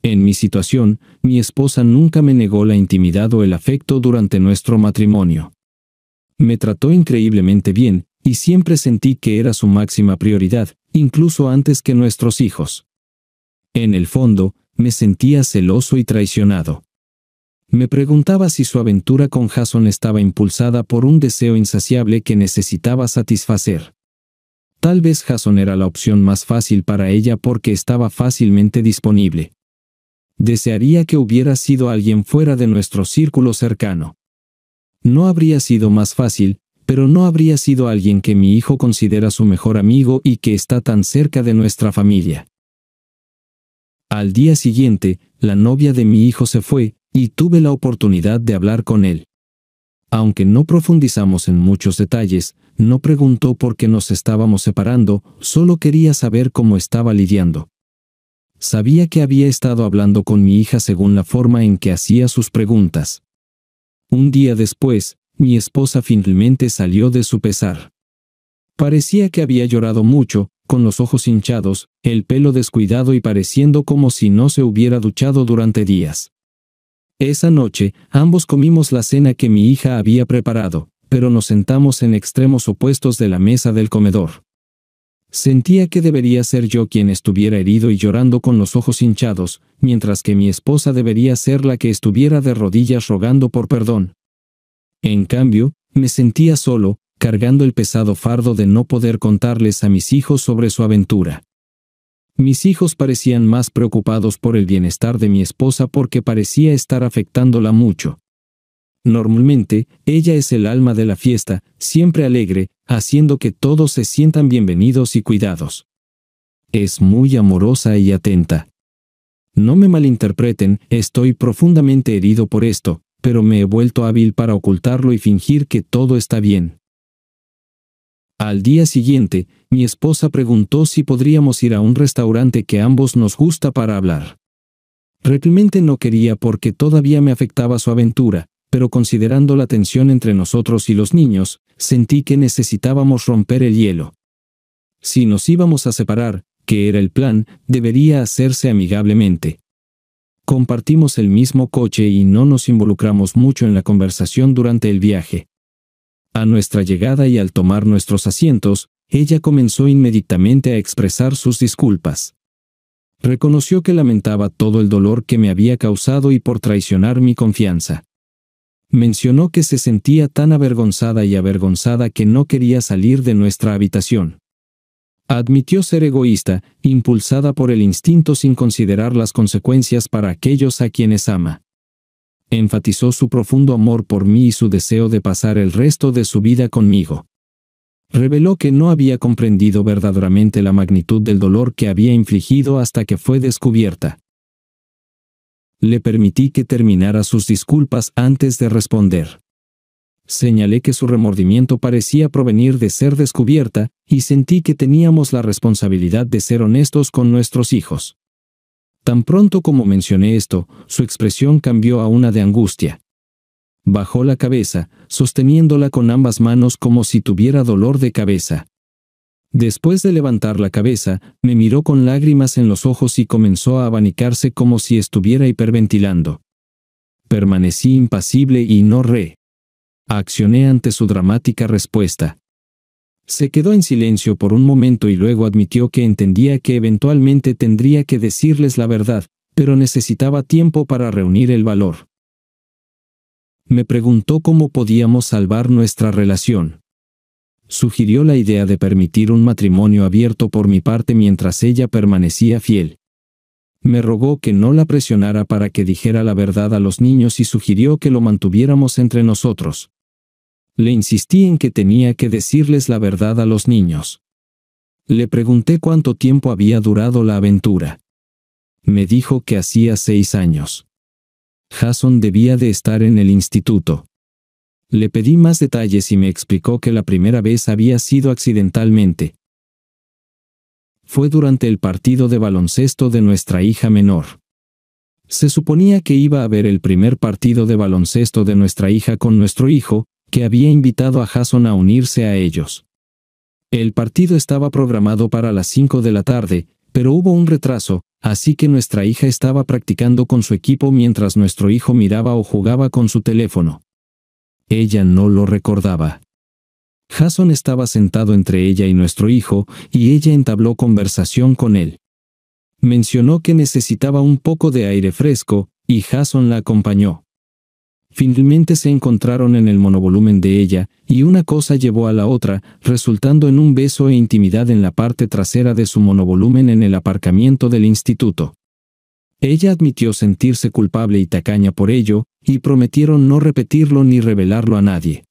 En mi situación, mi esposa nunca me negó la intimidad o el afecto durante nuestro matrimonio. Me trató increíblemente bien, y siempre sentí que era su máxima prioridad, incluso antes que nuestros hijos. En el fondo, me sentía celoso y traicionado. Me preguntaba si su aventura con Jason estaba impulsada por un deseo insaciable que necesitaba satisfacer. Tal vez Jason era la opción más fácil para ella porque estaba fácilmente disponible. Desearía que hubiera sido alguien fuera de nuestro círculo cercano. No habría sido más fácil, pero no habría sido alguien que mi hijo considera su mejor amigo y que está tan cerca de nuestra familia. Al día siguiente, la novia de mi hijo se fue, y tuve la oportunidad de hablar con él. Aunque no profundizamos en muchos detalles, no preguntó por qué nos estábamos separando, solo quería saber cómo estaba lidiando. Sabía que había estado hablando con mi hija según la forma en que hacía sus preguntas. Un día después, mi esposa finalmente salió de su pesar. Parecía que había llorado mucho, con los ojos hinchados, el pelo descuidado y pareciendo como si no se hubiera duchado durante días. Esa noche, ambos comimos la cena que mi hija había preparado, pero nos sentamos en extremos opuestos de la mesa del comedor. Sentía que debería ser yo quien estuviera herido y llorando con los ojos hinchados, mientras que mi esposa debería ser la que estuviera de rodillas rogando por perdón. En cambio, me sentía solo, cargando el pesado fardo de no poder contarles a mis hijos sobre su aventura. Mis hijos parecían más preocupados por el bienestar de mi esposa porque parecía estar afectándola mucho. Normalmente, ella es el alma de la fiesta, siempre alegre, haciendo que todos se sientan bienvenidos y cuidados. Es muy amorosa y atenta. No me malinterpreten, estoy profundamente herido por esto, pero me he vuelto hábil para ocultarlo y fingir que todo está bien. Al día siguiente, mi esposa preguntó si podríamos ir a un restaurante que a ambos nos gusta para hablar. Realmente no quería porque todavía me afectaba su aventura, pero considerando la tensión entre nosotros y los niños, sentí que necesitábamos romper el hielo. Si nos íbamos a separar, que era el plan, debería hacerse amigablemente. Compartimos el mismo coche y no nos involucramos mucho en la conversación durante el viaje. A nuestra llegada y al tomar nuestros asientos, ella comenzó inmediatamente a expresar sus disculpas. Reconoció que lamentaba todo el dolor que me había causado y por traicionar mi confianza. Mencionó que se sentía tan avergonzada que no quería salir de nuestra habitación. Admitió ser egoísta, impulsada por el instinto sin considerar las consecuencias para aquellos a quienes ama. Enfatizó su profundo amor por mí y su deseo de pasar el resto de su vida conmigo. Reveló que no había comprendido verdaderamente la magnitud del dolor que había infligido hasta que fue descubierta. Le permití que terminara sus disculpas antes de responder. Señalé que su remordimiento parecía provenir de ser descubierta, y sentí que teníamos la responsabilidad de ser honestos con nuestros hijos. Tan pronto como mencioné esto, su expresión cambió a una de angustia. Bajó la cabeza, sosteniéndola con ambas manos como si tuviera dolor de cabeza. Después de levantar la cabeza, me miró con lágrimas en los ojos y comenzó a abanicarse como si estuviera hiperventilando. Permanecí impasible y no reaccioné ante su dramática respuesta. Se quedó en silencio por un momento y luego admitió que entendía que eventualmente tendría que decirles la verdad, pero necesitaba tiempo para reunir el valor. Me preguntó cómo podíamos salvar nuestra relación. Sugirió la idea de permitir un matrimonio abierto por mi parte mientras ella permanecía fiel. Me rogó que no la presionara para que dijera la verdad a los niños y sugirió que lo mantuviéramos entre nosotros. Le insistí en que tenía que decirles la verdad a los niños. Le pregunté cuánto tiempo había durado la aventura. Me dijo que hacía 6 años. Jason debía de estar en el instituto. Le pedí más detalles y me explicó que la primera vez había sido accidentalmente. Fue durante el partido de baloncesto de nuestra hija menor. Se suponía que iba a haber el primer partido de baloncesto de nuestra hija con nuestro hijo, que había invitado a Jason a unirse a ellos. El partido estaba programado para las 5 de la tarde, pero hubo un retraso, así que nuestra hija estaba practicando con su equipo mientras nuestro hijo miraba o jugaba con su teléfono. Ella no lo recordaba. Jason estaba sentado entre ella y nuestro hijo, y ella entabló conversación con él. Mencionó que necesitaba un poco de aire fresco, y Jason la acompañó. Finalmente se encontraron en el monovolumen de ella, y una cosa llevó a la otra, resultando en un beso e intimidad en la parte trasera de su monovolumen en el aparcamiento del instituto. Ella admitió sentirse culpable y tacaña por ello, y prometieron no repetirlo ni revelarlo a nadie.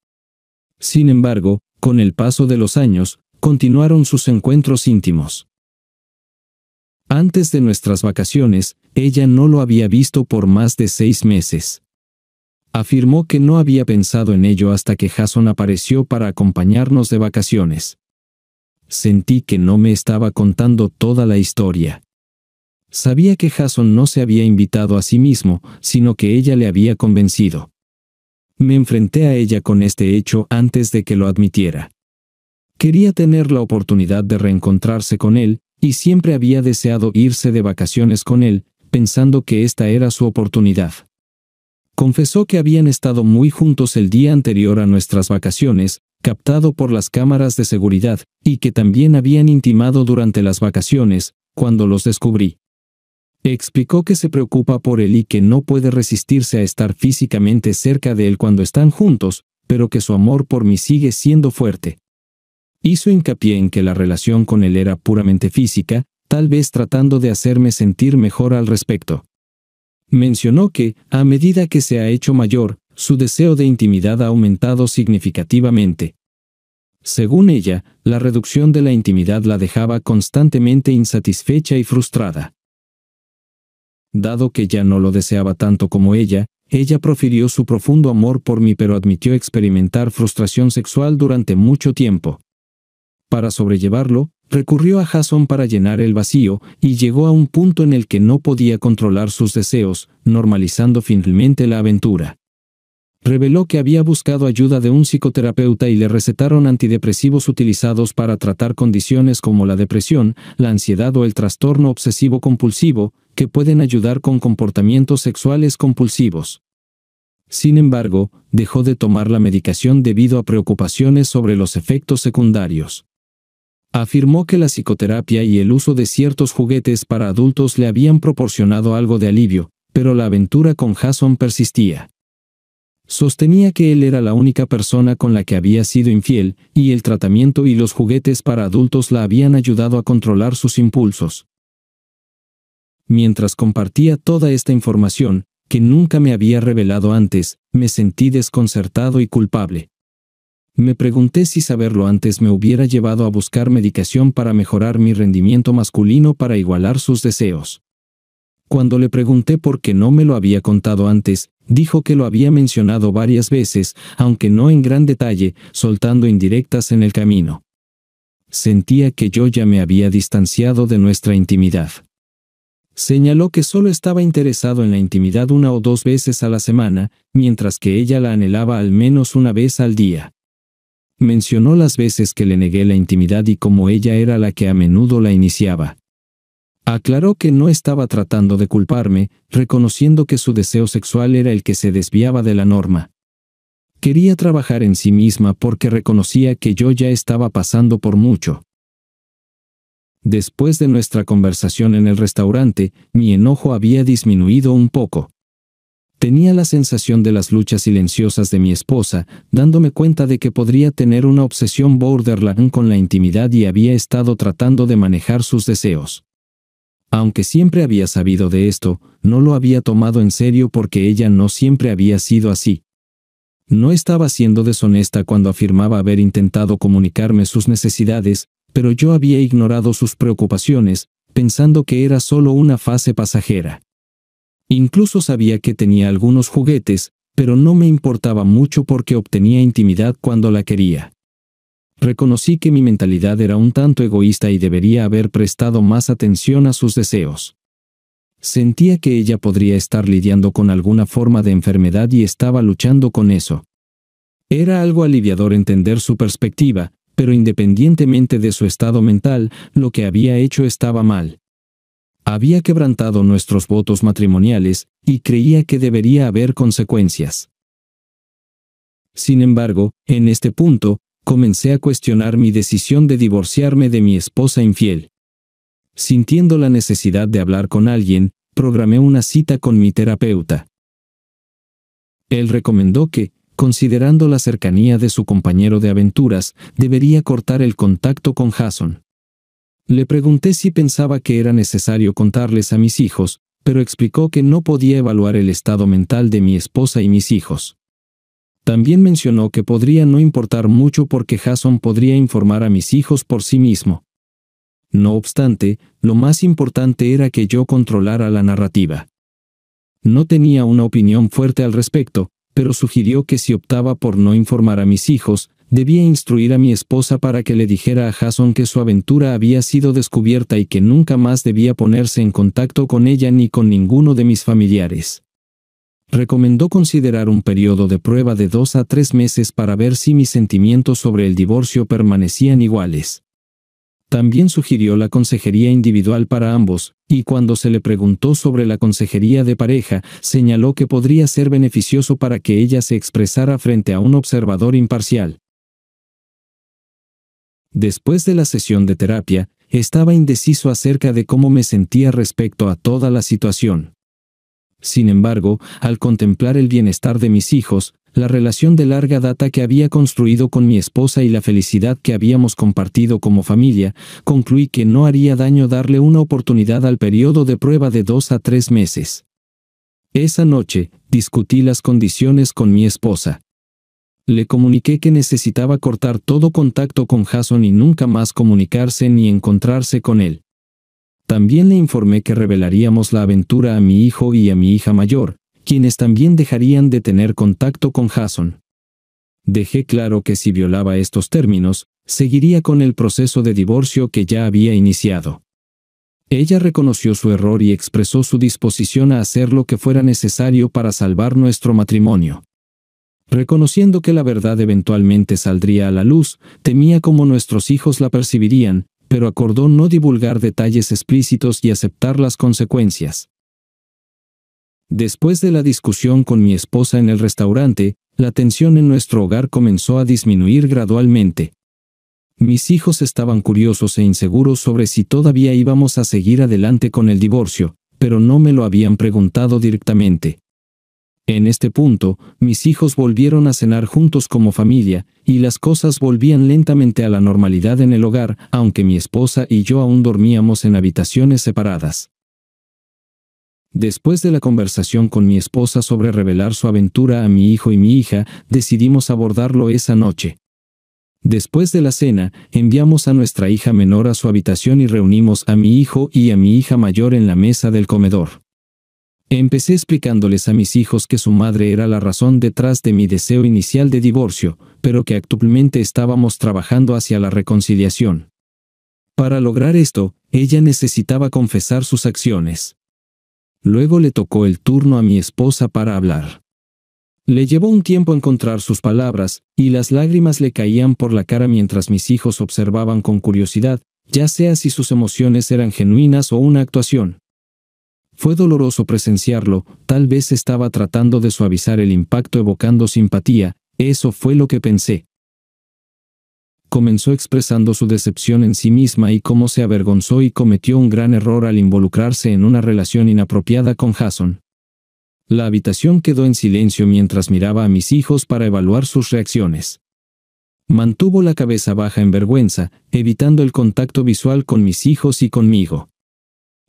Sin embargo, con el paso de los años, continuaron sus encuentros íntimos. Antes de nuestras vacaciones, ella no lo había visto por más de 6 meses. Afirmó que no había pensado en ello hasta que Jason apareció para acompañarnos de vacaciones. Sentí que no me estaba contando toda la historia. Sabía que Jason no se había invitado a sí mismo, sino que ella le había convencido. Me enfrenté a ella con este hecho antes de que lo admitiera. Quería tener la oportunidad de reencontrarse con él, y siempre había deseado irse de vacaciones con él, pensando que esta era su oportunidad. Confesó que habían estado muy juntos el día anterior a nuestras vacaciones, captado por las cámaras de seguridad, y que también habían intimado durante las vacaciones, cuando los descubrí. Explicó que se preocupa por él y que no puede resistirse a estar físicamente cerca de él cuando están juntos, pero que su amor por mí sigue siendo fuerte. Hizo hincapié en que la relación con él era puramente física, tal vez tratando de hacerme sentir mejor al respecto. Mencionó que, a medida que se ha hecho mayor, su deseo de intimidad ha aumentado significativamente. Según ella, la reducción de la intimidad la dejaba constantemente insatisfecha y frustrada. Dado que ya no lo deseaba tanto como ella profirió su profundo amor por mí pero admitió experimentar frustración sexual durante mucho tiempo. Para sobrellevarlo, recurrió a Jason para llenar el vacío, y llegó a un punto en el que no podía controlar sus deseos, normalizando finalmente la aventura. Reveló que había buscado ayuda de un psicoterapeuta y le recetaron antidepresivos utilizados para tratar condiciones como la depresión, la ansiedad o el trastorno obsesivo-compulsivo, que pueden ayudar con comportamientos sexuales compulsivos. Sin embargo, dejó de tomar la medicación debido a preocupaciones sobre los efectos secundarios. Afirmó que la psicoterapia y el uso de ciertos juguetes para adultos le habían proporcionado algo de alivio, pero la aventura con Jason persistía. Sostenía que él era la única persona con la que había sido infiel, y el tratamiento y los juguetes para adultos la habían ayudado a controlar sus impulsos. Mientras compartía toda esta información, que nunca me había revelado antes, me sentí desconcertado y culpable. Me pregunté si saberlo antes me hubiera llevado a buscar medicación para mejorar mi rendimiento masculino para igualar sus deseos. Cuando le pregunté por qué no me lo había contado antes, dijo que lo había mencionado varias veces, aunque no en gran detalle, soltando indirectas en el camino. Sentía que yo ya me había distanciado de nuestra intimidad. Señaló que solo estaba interesado en la intimidad 1 o 2 veces a la semana, mientras que ella la anhelaba al menos una vez al día. Mencionó las veces que le negué la intimidad y cómo ella era la que a menudo la iniciaba. Aclaró que no estaba tratando de culparme, reconociendo que su deseo sexual era el que se desviaba de la norma. Quería trabajar en sí misma porque reconocía que yo ya estaba pasando por mucho. Después de nuestra conversación en el restaurante, mi enojo había disminuido un poco. Tenía la sensación de las luchas silenciosas de mi esposa, dándome cuenta de que podría tener una obsesión borderline con la intimidad y había estado tratando de manejar sus deseos. Aunque siempre había sabido de esto, no lo había tomado en serio porque ella no siempre había sido así. No estaba siendo deshonesta cuando afirmaba haber intentado comunicarme sus necesidades, pero yo había ignorado sus preocupaciones, pensando que era solo una fase pasajera. Incluso sabía que tenía algunos juguetes, pero no me importaba mucho porque obtenía intimidad cuando la quería. Reconocí que mi mentalidad era un tanto egoísta y debería haber prestado más atención a sus deseos. Sentía que ella podría estar lidiando con alguna forma de enfermedad y estaba luchando con eso. Era algo aliviador entender su perspectiva, pero independientemente de su estado mental, lo que había hecho estaba mal. Había quebrantado nuestros votos matrimoniales, y creía que debería haber consecuencias. Sin embargo, en este punto, comencé a cuestionar mi decisión de divorciarme de mi esposa infiel. Sintiendo la necesidad de hablar con alguien, programé una cita con mi terapeuta. Él recomendó que, considerando la cercanía de su compañero de aventuras, debería cortar el contacto con Jason. Le pregunté si pensaba que era necesario contarles a mis hijos, pero explicó que no podía evaluar el estado mental de mi esposa y mis hijos. También mencionó que podría no importar mucho porque Jason podría informar a mis hijos por sí mismo. No obstante, lo más importante era que yo controlara la narrativa. No tenía una opinión fuerte al respecto, pero sugirió que si optaba por no informar a mis hijos, debía instruir a mi esposa para que le dijera a Jason que su aventura había sido descubierta y que nunca más debía ponerse en contacto con ella ni con ninguno de mis familiares. Recomendó considerar un periodo de prueba de 2 a 3 meses para ver si mis sentimientos sobre el divorcio permanecían iguales. También sugirió la consejería individual para ambos, y cuando se le preguntó sobre la consejería de pareja, señaló que podría ser beneficioso para que ella se expresara frente a un observador imparcial. Después de la sesión de terapia, estaba indeciso acerca de cómo me sentía respecto a toda la situación. Sin embargo, al contemplar el bienestar de mis hijos, la relación de larga data que había construido con mi esposa y la felicidad que habíamos compartido como familia, concluí que no haría daño darle una oportunidad al periodo de prueba de 2 a 3 meses. Esa noche, discutí las condiciones con mi esposa. Le comuniqué que necesitaba cortar todo contacto con Jason y nunca más comunicarse ni encontrarse con él. También le informé que revelaríamos la aventura a mi hijo y a mi hija mayor, quienes también dejarían de tener contacto con Jason. Dejé claro que si violaba estos términos, seguiría con el proceso de divorcio que ya había iniciado. Ella reconoció su error y expresó su disposición a hacer lo que fuera necesario para salvar nuestro matrimonio. Reconociendo que la verdad eventualmente saldría a la luz, temía cómo nuestros hijos la percibirían, pero acordó no divulgar detalles explícitos y aceptar las consecuencias. Después de la discusión con mi esposa en el restaurante, la tensión en nuestro hogar comenzó a disminuir gradualmente. Mis hijos estaban curiosos e inseguros sobre si todavía íbamos a seguir adelante con el divorcio, pero no me lo habían preguntado directamente. En este punto, mis hijos volvieron a cenar juntos como familia, y las cosas volvían lentamente a la normalidad en el hogar, aunque mi esposa y yo aún dormíamos en habitaciones separadas. Después de la conversación con mi esposa sobre revelar su aventura a mi hijo y mi hija, decidimos abordarlo esa noche. Después de la cena, enviamos a nuestra hija menor a su habitación y reunimos a mi hijo y a mi hija mayor en la mesa del comedor. Empecé explicándoles a mis hijos que su madre era la razón detrás de mi deseo inicial de divorcio, pero que actualmente estábamos trabajando hacia la reconciliación. Para lograr esto, ella necesitaba confesar sus acciones. Luego le tocó el turno a mi esposa para hablar. Le llevó un tiempo encontrar sus palabras, y las lágrimas le caían por la cara mientras mis hijos observaban con curiosidad, ya sea si sus emociones eran genuinas o una actuación. Fue doloroso presenciarlo, tal vez estaba tratando de suavizar el impacto evocando simpatía, eso fue lo que pensé. Comenzó expresando su decepción en sí misma y cómo se avergonzó y cometió un gran error al involucrarse en una relación inapropiada con Jason. La habitación quedó en silencio mientras miraba a mis hijos para evaluar sus reacciones. Mantuvo la cabeza baja en vergüenza, evitando el contacto visual con mis hijos y conmigo.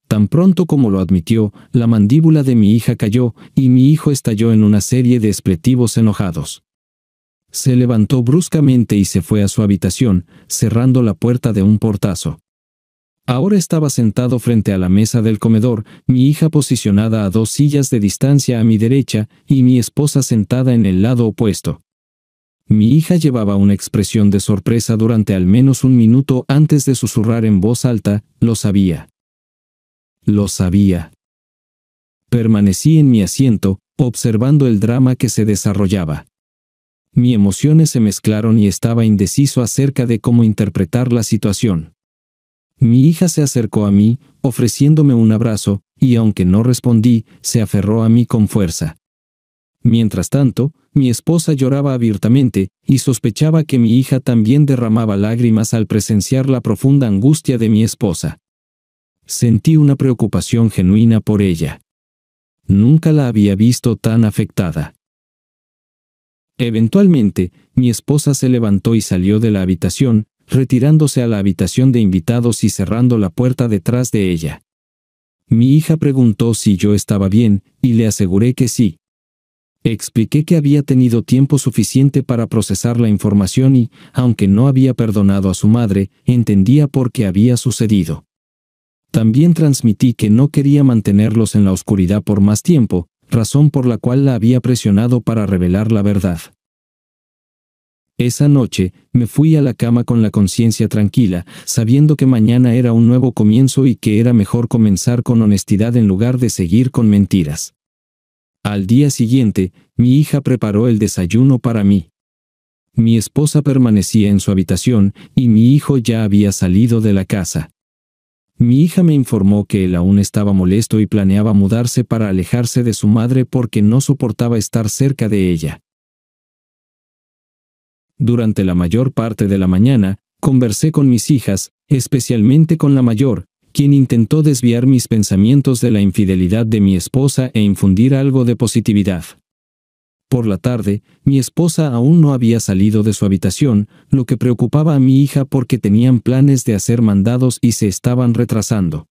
Tan pronto como lo admitió, la mandíbula de mi hija cayó, y mi hijo estalló en una serie de expletivos enojados. Se levantó bruscamente y se fue a su habitación, cerrando la puerta de un portazo. Ahora estaba sentado frente a la mesa del comedor, mi hija posicionada a 2 sillas de distancia a mi derecha, y mi esposa sentada en el lado opuesto. Mi hija llevaba una expresión de sorpresa durante al menos un minuto antes de susurrar en voz alta, «Lo sabía». Lo sabía. Permanecí en mi asiento, observando el drama que se desarrollaba. Mis emociones se mezclaron y estaba indeciso acerca de cómo interpretar la situación. Mi hija se acercó a mí, ofreciéndome un abrazo, y aunque no respondí, se aferró a mí con fuerza. Mientras tanto, mi esposa lloraba abiertamente, y sospechaba que mi hija también derramaba lágrimas al presenciar la profunda angustia de mi esposa. Sentí una preocupación genuina por ella. Nunca la había visto tan afectada. Eventualmente, mi esposa se levantó y salió de la habitación, retirándose a la habitación de invitados y cerrando la puerta detrás de ella. Mi hija preguntó si yo estaba bien, y le aseguré que sí. Expliqué que había tenido tiempo suficiente para procesar la información y, aunque no había perdonado a su madre, entendía por qué había sucedido. También transmití que no quería mantenerlos en la oscuridad por más tiempo, razón por la cual la había presionado para revelar la verdad. Esa noche, me fui a la cama con la conciencia tranquila, sabiendo que mañana era un nuevo comienzo y que era mejor comenzar con honestidad en lugar de seguir con mentiras. Al día siguiente, mi hija preparó el desayuno para mí. Mi esposa permanecía en su habitación, y mi hijo ya había salido de la casa. Mi hija me informó que él aún estaba molesto y planeaba mudarse para alejarse de su madre porque no soportaba estar cerca de ella. Durante la mayor parte de la mañana, conversé con mis hijas, especialmente con la mayor, quien intentó desviar mis pensamientos de la infidelidad de mi esposa e infundir algo de positividad. Por la tarde, mi esposa aún no había salido de su habitación, lo que preocupaba a mi hija porque tenían planes de hacer mandados y se estaban retrasando.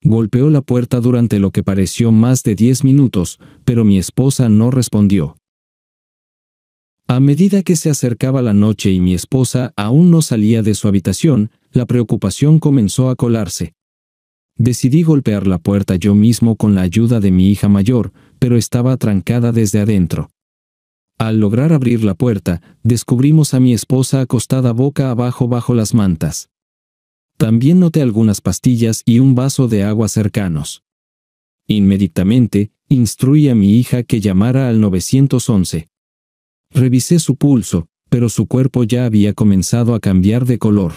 Golpeó la puerta durante lo que pareció más de 10 minutos, pero mi esposa no respondió. A medida que se acercaba la noche y mi esposa aún no salía de su habitación, la preocupación comenzó a colarse. Decidí golpear la puerta yo mismo con la ayuda de mi hija mayor, pero estaba trancada desde adentro. Al lograr abrir la puerta, descubrimos a mi esposa acostada boca abajo bajo las mantas. También noté algunas pastillas y un vaso de agua cercanos. Inmediatamente, instruí a mi hija que llamara al 911. Revisé su pulso, pero su cuerpo ya había comenzado a cambiar de color.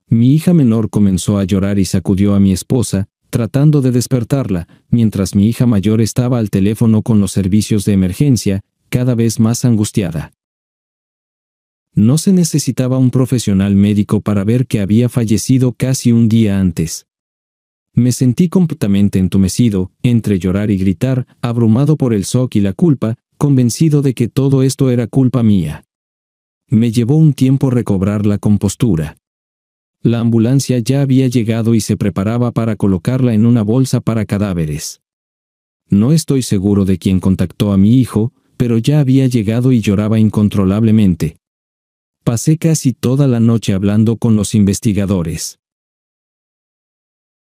Mi hija menor comenzó a llorar y sacudió a mi esposa, tratando de despertarla, mientras mi hija mayor estaba al teléfono con los servicios de emergencia, cada vez más angustiada. No se necesitaba un profesional médico para ver que había fallecido casi un día antes. Me sentí completamente entumecido, entre llorar y gritar, abrumado por el shock y la culpa, convencido de que todo esto era culpa mía. Me llevó un tiempo recobrar la compostura. La ambulancia ya había llegado y se preparaba para colocarla en una bolsa para cadáveres. No estoy seguro de quién contactó a mi hijo, pero ya había llegado y lloraba incontrolablemente. Pasé casi toda la noche hablando con los investigadores.